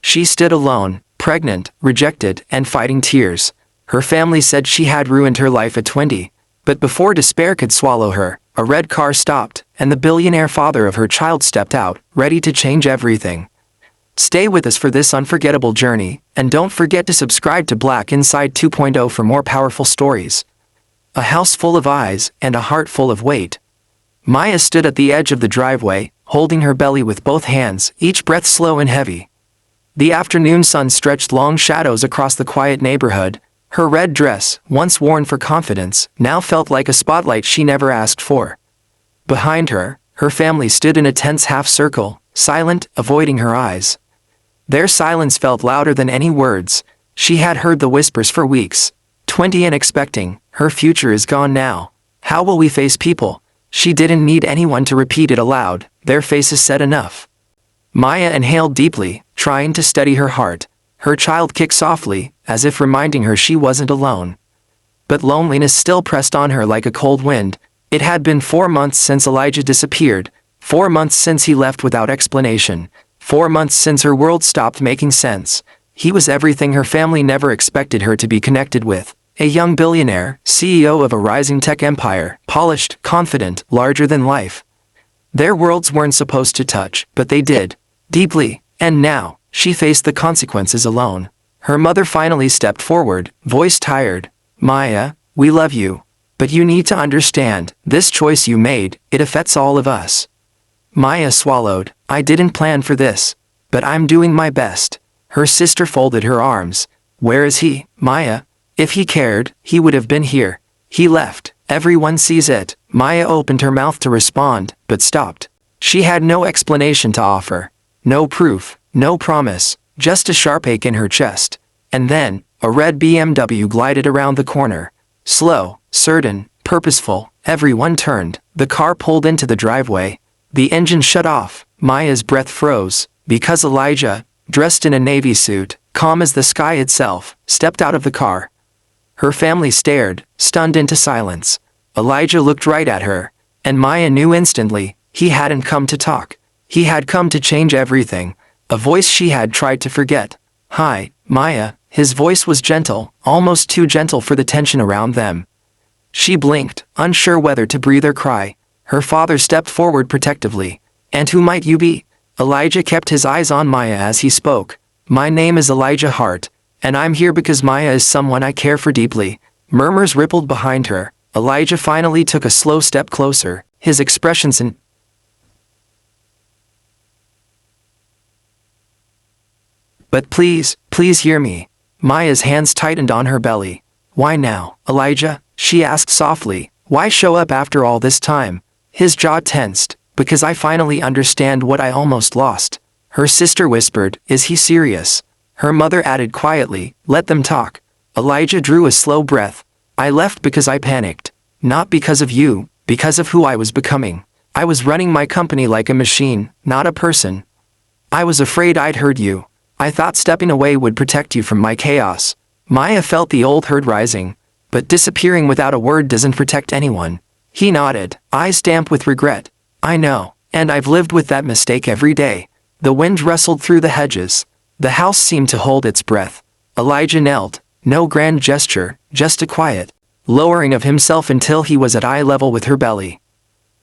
She stood alone, pregnant, rejected, and fighting tears. Her family said she had ruined her life at 20. But before despair could swallow her, a red car stopped, and the billionaire father of her child stepped out, ready to change everything. Stay with us for this unforgettable journey, and don't forget to subscribe to Black Inside 2.0 for more powerful stories. A house full of eyes, and a heart full of weight. Maya stood at the edge of the driveway, holding her belly with both hands, each breath slow and heavy. The afternoon sun stretched long shadows across the quiet neighborhood. Her red dress, once worn for confidence, now felt like a spotlight she never asked for. Behind her, her family stood in a tense half-circle, silent, avoiding her eyes. Their silence felt louder than any words. She had heard the whispers for weeks. 20 and expecting, her future is gone now. How will we face people? She didn't need anyone to repeat it aloud, their faces said enough. Maya inhaled deeply, trying to steady her heart. Her child kicked softly, as if reminding her she wasn't alone. But loneliness still pressed on her like a cold wind. It had been 4 months since Elijah disappeared, 4 months since he left without explanation, 4 months since her world stopped making sense. He was everything her family never expected her to be connected with. A young billionaire, CEO of a rising tech empire, polished, confident, larger than life. Their worlds weren't supposed to touch, but they did. Deeply. And now, she faced the consequences alone. Her mother finally stepped forward, voice tired. Maya, we love you. But you need to understand, this choice you made, it affects all of us. Maya swallowed. I didn't plan for this. But I'm doing my best. Her sister folded her arms. Where is he, Maya? If he cared, he would have been here. He left. Everyone sees it. Maya opened her mouth to respond, but stopped. She had no explanation to offer. No proof, no promise, just a sharp ache in her chest. And then, a red BMW glided around the corner. Slow, certain, purposeful, everyone turned. The car pulled into the driveway. The engine shut off. Maya's breath froze, because Elijah, dressed in a navy suit, calm as the sky itself, stepped out of the car. Her family stared, stunned into silence. Elijah looked right at her, and Maya knew instantly, he hadn't come to talk. He had come to change everything. A voice she had tried to forget. Hi, Maya. His voice was gentle, almost too gentle for the tension around them. She blinked, unsure whether to breathe or cry. Her father stepped forward protectively. And who might you be? Elijah kept his eyes on Maya as he spoke. My name is Elijah Hart, and I'm here because Maya is someone I care for deeply. Murmurs rippled behind her. Elijah finally took a slow step closer, his expressions in But please, please hear me. Maya's hands tightened on her belly. Why now, Elijah? She asked softly. Why show up after all this time? His jaw tensed. Because I finally understand what I almost lost. Her sister whispered, is he serious? Her mother added quietly, let them talk. Elijah drew a slow breath. I left because I panicked. Not because of you, because of who I was becoming. I was running my company like a machine, not a person. I was afraid I'd hurt you. I thought stepping away would protect you from my chaos. Maya felt the old hurt rising. But disappearing without a word doesn't protect anyone. He nodded, eyes damp with regret. I know, and I've lived with that mistake every day. The wind rustled through the hedges. The house seemed to hold its breath. Elijah knelt, no grand gesture, just a quiet lowering of himself until he was at eye level with her belly.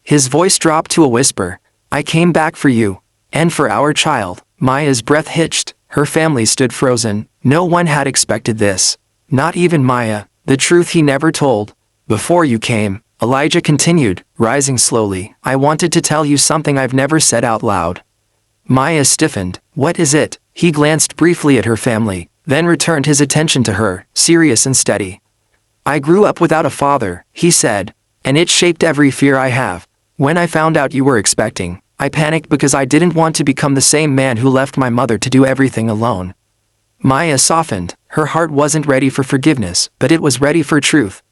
His voice dropped to a whisper. I came back for you, and for our child. Maya's breath hitched. Her family stood frozen. No one had expected this. Not even Maya, the truth he never told. Before you came, Elijah continued, rising slowly, I wanted to tell you something I've never said out loud. Maya stiffened. What is it? He glanced briefly at her family, then returned his attention to her, serious and steady. I grew up without a father, he said, and it shaped every fear I have. When I found out you were expecting, I panicked because I didn't want to become the same man who left my mother to do everything alone. Maya softened. Her heart wasn't ready for forgiveness, but it was ready for truth.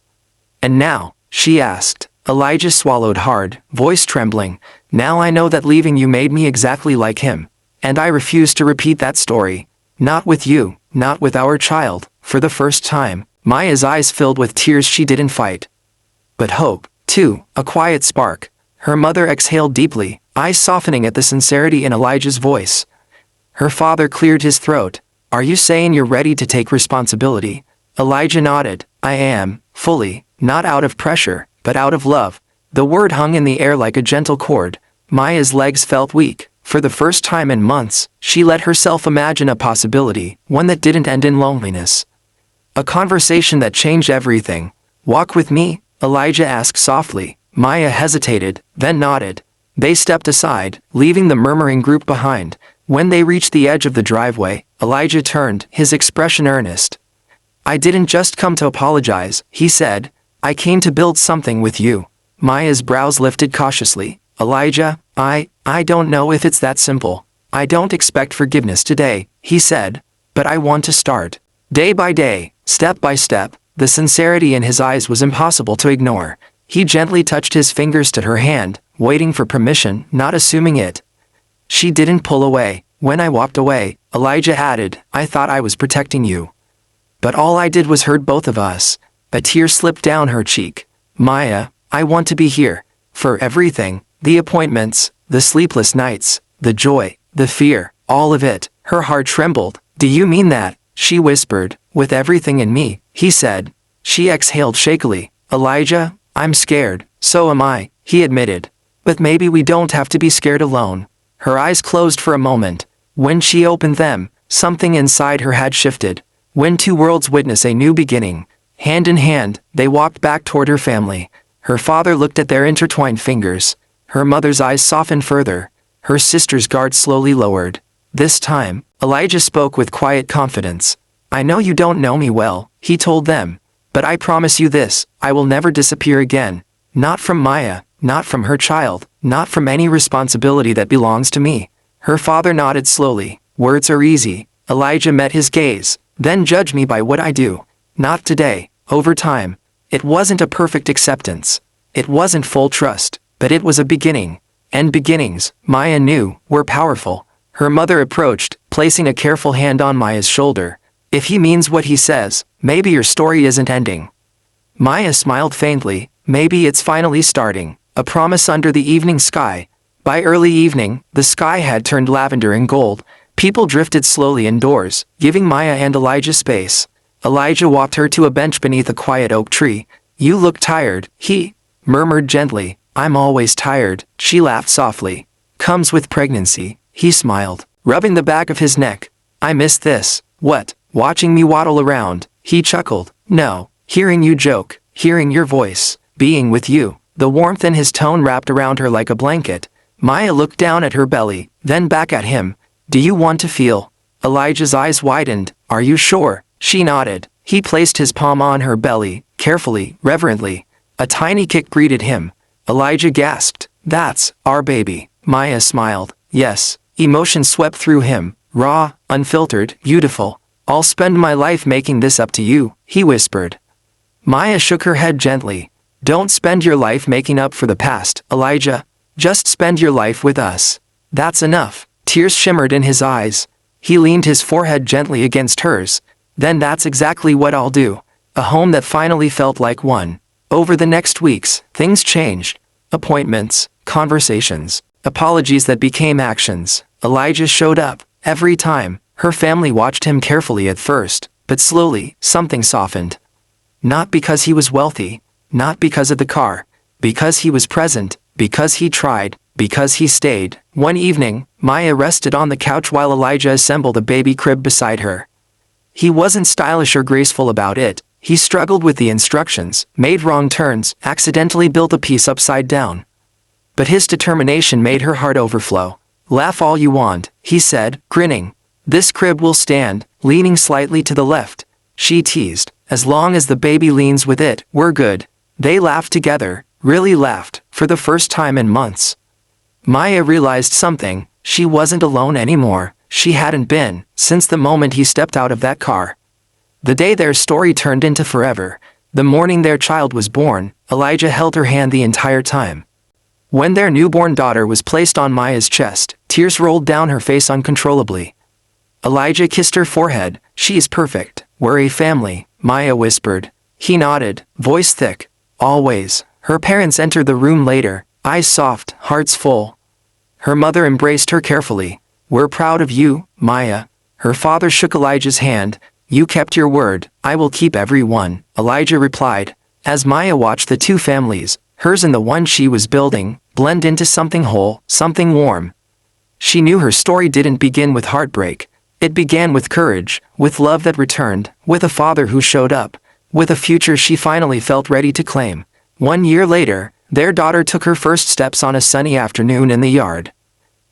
And now, she asked. Elijah swallowed hard, voice trembling. Now I know that leaving you made me exactly like him. And I refuse to repeat that story. Not with you, not with our child. For the first time, Maya's eyes filled with tears she didn't fight. But hope, too, a quiet spark. Her mother exhaled deeply, eyes softening at the sincerity in Elijah's voice. Her father cleared his throat. Are you saying you're ready to take responsibility? Elijah nodded. I am, fully, not out of pressure, but out of love. The word hung in the air like a gentle chord. Maya's legs felt weak. For the first time in months, she let herself imagine a possibility, one that didn't end in loneliness. A conversation that changed everything. Walk with me? Elijah asked softly. Maya hesitated, then nodded. They stepped aside, leaving the murmuring group behind. When they reached the edge of the driveway, Elijah turned, his expression earnest. I didn't just come to apologize, he said. I came to build something with you. Maya's brows lifted cautiously. Elijah, I don't know if it's that simple. I don't expect forgiveness today, he said. But I want to start. Day by day, step by step. The sincerity in his eyes was impossible to ignore. He gently touched his fingers to her hand, waiting for permission, not assuming it. She didn't pull away. When I walked away, Elijah added, I thought I was protecting you. But all I did was hurt both of us. A tear slipped down her cheek. Maya, I want to be here. For everything, the appointments, the sleepless nights, the joy, the fear, all of it. Her heart trembled. Do you mean that? She whispered. With everything in me, he said. She exhaled shakily. Elijah, I'm scared. So am I, he admitted. But maybe we don't have to be scared alone. Her eyes closed for a moment. When she opened them, something inside her had shifted. When two worlds witness a new beginning. Hand in hand, they walked back toward her family. Her father looked at their intertwined fingers. Her mother's eyes softened further. Her sister's guard slowly lowered. This time, Elijah spoke with quiet confidence. I know you don't know me well, he told them. But I promise you this, I will never disappear again. Not from Maya, not from her child, not from any responsibility that belongs to me. Her father nodded slowly. Words are easy. Elijah met his gaze. Then judge me by what I do. Not today, over time. It wasn't a perfect acceptance. It wasn't full trust, but it was a beginning. And beginnings, Maya knew, were powerful. Her mother approached, placing a careful hand on Maya's shoulder. If he means what he says, maybe your story isn't ending. Maya smiled faintly. Maybe it's finally starting. A promise under the evening sky. By early evening, the sky had turned lavender and gold. People drifted slowly indoors, giving Maya and Elijah space. Elijah walked her to a bench beneath a quiet oak tree. You look tired, he murmured gently. I'm always tired, she laughed softly. Comes with pregnancy, he smiled, rubbing the back of his neck. I miss this. What? Watching me waddle around, he chuckled. No, hearing you joke, hearing your voice, being with you. The warmth in his tone wrapped around her like a blanket. Maya looked down at her belly, then back at him. Do you want to feel? Elijah's eyes widened. Are you sure? She nodded. He placed his palm on her belly, carefully, reverently. A tiny kick greeted him. Elijah gasped. That's our baby. Maya smiled. Yes. Emotion swept through him. Raw, unfiltered, beautiful. I'll spend my life making this up to you, he whispered. Maya shook her head gently. Don't spend your life making up for the past, Elijah. Just spend your life with us. That's enough. Tears shimmered in his eyes. He leaned his forehead gently against hers. Then that's exactly what I'll do. A home that finally felt like one. Over the next weeks, things changed. Appointments, conversations, apologies that became actions. Elijah showed up. Every time, her family watched him carefully at first, but slowly, something softened. Not because he was wealthy, not because of the car, because he was present, because he tried, because he stayed. One evening, Maya rested on the couch while Elijah assembled a baby crib beside her. He wasn't stylish or graceful about it. He struggled with the instructions, made wrong turns, accidentally built a piece upside down. But his determination made her heart overflow. Laugh all you want, he said, grinning. This crib will stand, leaning slightly to the left. She teased. As long as the baby leans with it, we're good. They laughed together, really laughed, for the first time in months. Maya realized something. She wasn't alone anymore. She hadn't been, since the moment he stepped out of that car. The day their story turned into forever, the morning their child was born, Elijah held her hand the entire time. When their newborn daughter was placed on Maya's chest, tears rolled down her face uncontrollably. Elijah kissed her forehead. She's perfect. We're a family, Maya whispered. He nodded, voice thick. Always. Her parents entered the room later, eyes soft, hearts full. Her mother embraced her carefully. "We're proud of you, Maya." Her father shook Elijah's hand. "You kept your word, I will keep every one," Elijah replied, as Maya watched the two families, hers and the one she was building, blend into something whole, something warm. She knew her story didn't begin with heartbreak. It began with courage, with love that returned, with a father who showed up, with a future she finally felt ready to claim. 1 year later, their daughter took her first steps on a sunny afternoon in the yard.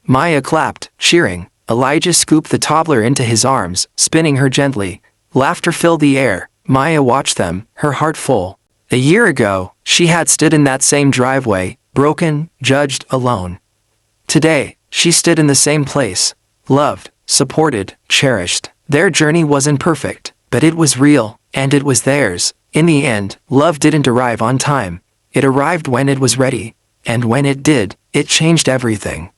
Maya clapped, cheering. Elijah scooped the toddler into his arms, spinning her gently. Laughter filled the air. Maya watched them, her heart full. A year ago, she had stood in that same driveway, broken, judged, alone. Today, she stood in the same place, loved, supported, cherished. Their journey wasn't perfect, but it was real, and it was theirs. In the end, love didn't arrive on time. It arrived when it was ready. And when it did, it changed everything.